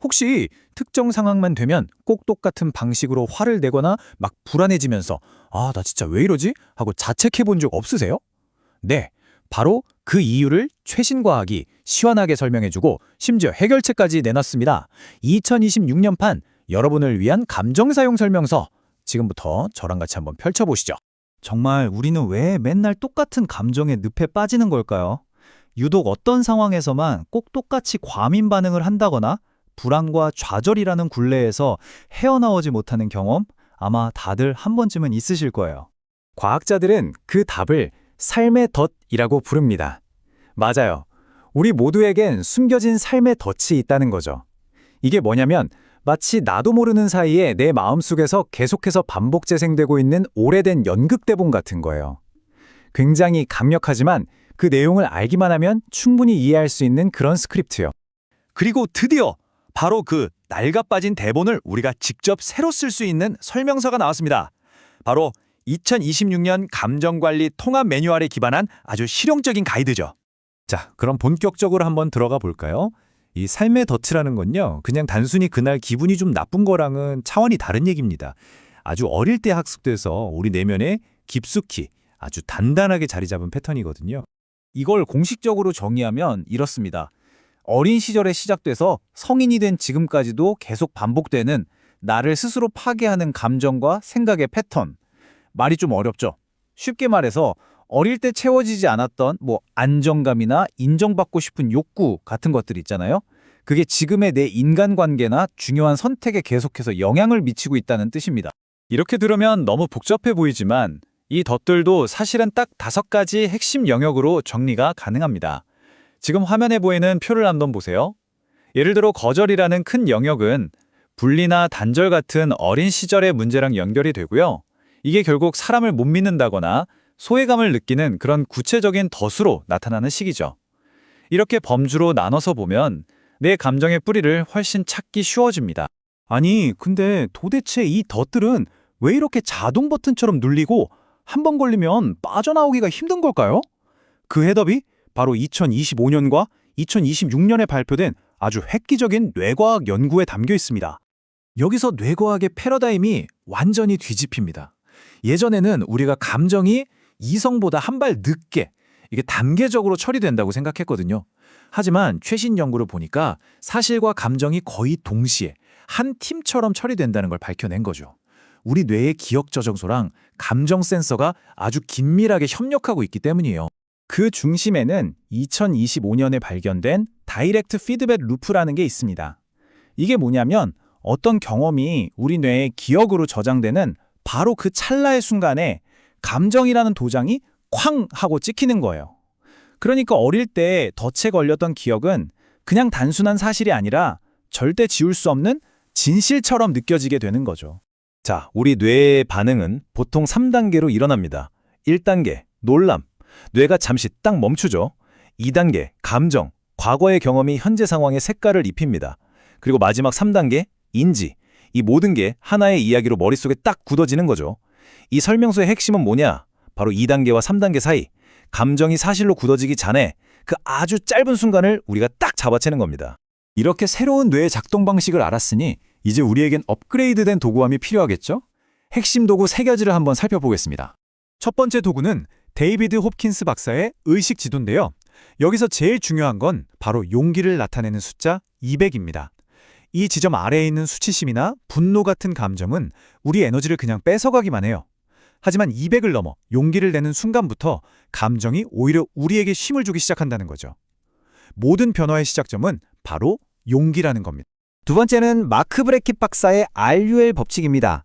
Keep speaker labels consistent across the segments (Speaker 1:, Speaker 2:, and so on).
Speaker 1: 혹시 특정 상황만 되면 꼭 똑같은 방식으로 화를 내거나 막 불안해지면서 아, 나 진짜 왜 이러지? 하고 자책해 본 적 없으세요? 네, 바로 그 이유를 최신 과학이 시원하게 설명해주고 심지어 해결책까지 내놨습니다. 2026년판 여러분을 위한 감정 사용 설명서. 지금부터 저랑 같이 한번 펼쳐보시죠.
Speaker 2: 정말 우리는 왜 맨날 똑같은 감정의 늪에 빠지는 걸까요? 유독 어떤 상황에서만 꼭 똑같이 과민 반응을 한다거나 불안과 좌절이라는 굴레에서 헤어나오지 못하는 경험 아마 다들 한 번쯤은 있으실 거예요.
Speaker 3: 과학자들은 그 답을 삶의 덫이라고 부릅니다. 맞아요. 우리 모두에겐 숨겨진 삶의 덫이 있다는 거죠. 이게 뭐냐면 마치 나도 모르는 사이에 내 마음속에서 계속해서 반복 재생되고 있는 오래된 연극대본 같은 거예요. 굉장히 강력하지만 그 내용을 알기만 하면 충분히 이해할 수 있는 그런 스크립트요.
Speaker 4: 그리고 드디어 바로 그 낡아빠진 대본을 우리가 직접 새로 쓸 수 있는 설명서가 나왔습니다. 바로 2026년 감정관리 통합 매뉴얼에 기반한 아주 실용적인 가이드죠.
Speaker 5: 자, 그럼 본격적으로 한번 들어가 볼까요? 이 삶의 덫이라는 건요, 그냥 단순히 그날 기분이 좀 나쁜 거랑은 차원이 다른 얘기입니다. 아주 어릴 때 학습돼서 우리 내면에 깊숙이 아주 단단하게 자리 잡은 패턴이거든요.
Speaker 1: 이걸 공식적으로 정의하면 이렇습니다. 어린 시절에 시작돼서 성인이 된 지금까지도 계속 반복되는 나를 스스로 파괴하는 감정과 생각의 패턴. 말이 좀 어렵죠? 쉽게 말해서 어릴 때 채워지지 않았던 안정감이나 인정받고 싶은 욕구 같은 것들 있잖아요. 그게 지금의 내 인간관계나 중요한 선택에 계속해서 영향을 미치고 있다는 뜻입니다.
Speaker 3: 이렇게 들으면 너무 복잡해 보이지만 이 덫들도 사실은 딱 5가지 핵심 영역으로 정리가 가능합니다. 지금 화면에 보이는 표를 한번 보세요. 예를 들어 거절이라는 큰 영역은 분리나 단절 같은 어린 시절의 문제랑 연결이 되고요. 이게 결국 사람을 못 믿는다거나 소외감을 느끼는 그런 구체적인 덫으로 나타나는 시기죠. 이렇게 범주로 나눠서 보면 내 감정의 뿌리를 훨씬 찾기 쉬워집니다.
Speaker 2: 아니, 근데 도대체 이 덫들은 왜 이렇게 자동 버튼처럼 눌리고 한 번 걸리면 빠져나오기가 힘든 걸까요? 그 해답이 바로 2025년과 2026년에 발표된 아주 획기적인 뇌과학 연구에 담겨 있습니다.
Speaker 1: 여기서 뇌과학의 패러다임이 완전히 뒤집힙니다. 예전에는 우리가 감정이 이성보다 한 발 늦게 이게 단계적으로 처리된다고 생각했거든요. 하지만 최신 연구를 보니까 사실과 감정이 거의 동시에 한 팀처럼 처리된다는 걸 밝혀낸 거죠. 우리 뇌의 기억 저장소랑 감정 센서가 아주 긴밀하게 협력하고 있기 때문이에요.
Speaker 2: 그 중심에는 2025년에 발견된 다이렉트 피드백 루프라는 게 있습니다. 이게 뭐냐면 어떤 경험이 우리 뇌의 기억으로 저장되는 바로 그 찰나의 순간에 감정이라는 도장이 쾅 하고 찍히는 거예요. 그러니까 어릴 때 덫에 걸렸던 기억은 그냥 단순한 사실이 아니라 절대 지울 수 없는 진실처럼 느껴지게 되는 거죠.
Speaker 5: 자, 우리 뇌의 반응은 보통 3단계로 일어납니다. 1단계, 놀람. 뇌가 잠시 딱 멈추죠. 2단계, 감정. 과거의 경험이 현재 상황에 색깔을 입힙니다. 그리고 마지막 3단계, 인지. 이 모든 게 하나의 이야기로 머릿속에 딱 굳어지는 거죠. 이 설명서의 핵심은 뭐냐? 바로 2단계와 3단계 사이, 감정이 사실로 굳어지기 전에 그 아주 짧은 순간을 우리가 딱 잡아채는 겁니다.
Speaker 2: 이렇게 새로운 뇌의 작동 방식을 알았으니 이제 우리에겐 업그레이드된 도구함이 필요하겠죠? 핵심 도구 3가지를 한번 살펴보겠습니다. 첫 번째 도구는 데이비드 홉킨스 박사의 의식 지도인데요. 여기서 제일 중요한 건 바로 용기를 나타내는 숫자 200입니다. 이 지점 아래에 있는 수치심이나 분노 같은 감정은 우리 에너지를 그냥 뺏어가기만 해요. 하지만 200을 넘어 용기를 내는 순간부터 감정이 오히려 우리에게 힘을 주기 시작한다는 거죠. 모든 변화의 시작점은 바로 용기라는 겁니다.
Speaker 6: 두 번째는 마크 브레킷 박사의 RUL 법칙입니다.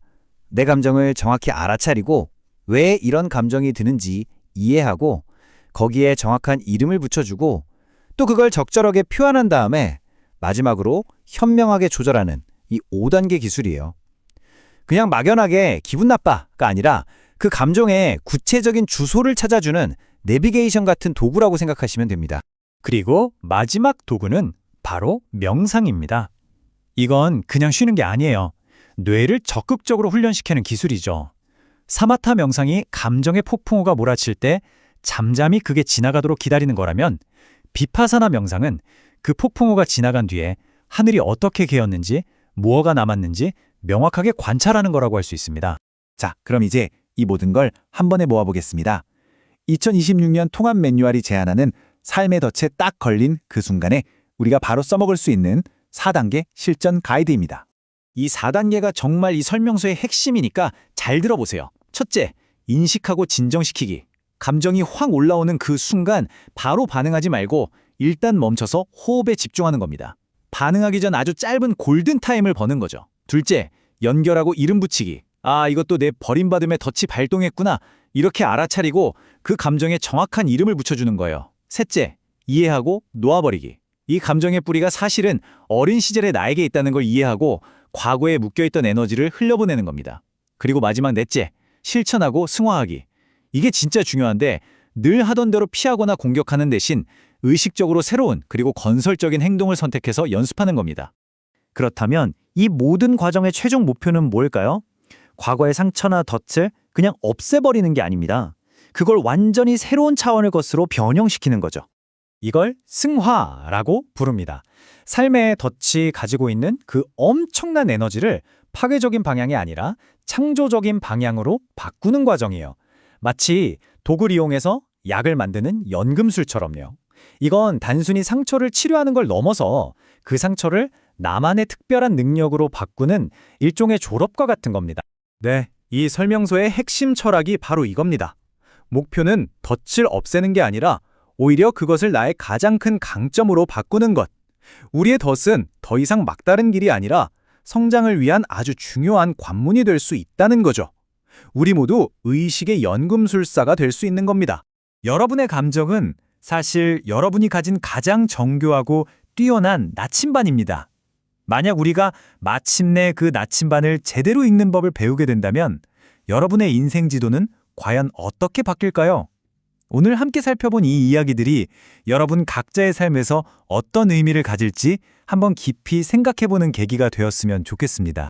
Speaker 6: 내 감정을 정확히 알아차리고 왜 이런 감정이 드는지 이해하고 거기에 정확한 이름을 붙여주고 또 그걸 적절하게 표현한 다음에 마지막으로 현명하게 조절하는 이 5단계 기술이에요. 그냥 막연하게 기분 나빠가 아니라 그 감정의 구체적인 주소를 찾아주는 내비게이션 같은 도구라고 생각하시면 됩니다.
Speaker 2: 그리고 마지막 도구는 바로 명상입니다. 이건 그냥 쉬는 게 아니에요. 뇌를 적극적으로 훈련시키는 기술이죠. 사마타 명상이 감정의 폭풍우가 몰아칠 때 잠잠히 그게 지나가도록 기다리는 거라면 비파사나 명상은 그 폭풍우가 지나간 뒤에
Speaker 3: 하늘이 어떻게 개었는지, 무엇가 남았는지 명확하게 관찰하는 거라고 할 수 있습니다.
Speaker 4: 자, 그럼 이제 이 모든 걸 한 번에 모아보겠습니다. 2026년 통합 매뉴얼이 제안하는 삶의 덫에 딱 걸린 그 순간에 우리가 바로 써먹을 수 있는 4단계 실전 가이드입니다.
Speaker 3: 이 4단계가 정말 이 설명서의 핵심이니까 잘 들어보세요. 첫째, 인식하고 진정시키기. 감정이 확 올라오는 그 순간 바로 반응하지 말고 일단 멈춰서 호흡에 집중하는 겁니다. 반응하기 전 아주 짧은 골든타임을 버는 거죠. 둘째, 연결하고 이름 붙이기. 아, 이것도 내 버림받음의 덫이 발동했구나. 이렇게 알아차리고 그 감정에 정확한 이름을 붙여주는 거예요. 셋째, 이해하고 놓아버리기. 이 감정의 뿌리가 사실은 어린 시절의 나에게 있다는 걸 이해하고 과거에 묶여있던 에너지를 흘려보내는 겁니다. 그리고 마지막 넷째, 실천하고 승화하기. 이게 진짜 중요한데 늘 하던 대로 피하거나 공격하는 대신 의식적으로 새로운 그리고 건설적인 행동을 선택해서 연습하는 겁니다. 그렇다면 이 모든 과정의 최종 목표는 뭘까요? 과거의 상처나 덫을 그냥 없애버리는 게 아닙니다. 그걸 완전히 새로운 차원의 것으로 변형시키는 거죠. 이걸 승화라고 부릅니다. 삶의 덫이 가지고 있는 그 엄청난 에너지를 파괴적인 방향이 아니라 창조적인 방향으로 바꾸는 과정이에요. 마치 독을 이용해서 약을 만드는 연금술처럼요. 이건 단순히 상처를 치료하는 걸 넘어서 그 상처를 나만의 특별한 능력으로 바꾸는 일종의 졸업과 같은 겁니다. 네, 이 설명서의 핵심 철학이 바로 이겁니다. 목표는 덫을 없애는 게 아니라 오히려 그것을 나의 가장 큰 강점으로 바꾸는 것. 우리의 덫은 더 이상 막다른 길이 아니라 성장을 위한 아주 중요한 관문이 될 수 있다는 거죠. 우리 모두 의식의 연금술사가 될 수 있는 겁니다. 여러분의 감정은 사실 여러분이 가진 가장 정교하고 뛰어난 나침반입니다. 만약 우리가 마침내 그 나침반을 제대로 읽는 법을 배우게 된다면 여러분의 인생 지도는 과연 어떻게 바뀔까요? 오늘 함께 살펴본 이 이야기들이 여러분 각자의 삶에서 어떤 의미를 가질지 한번 깊이 생각해보는 계기가 되었으면 좋겠습니다.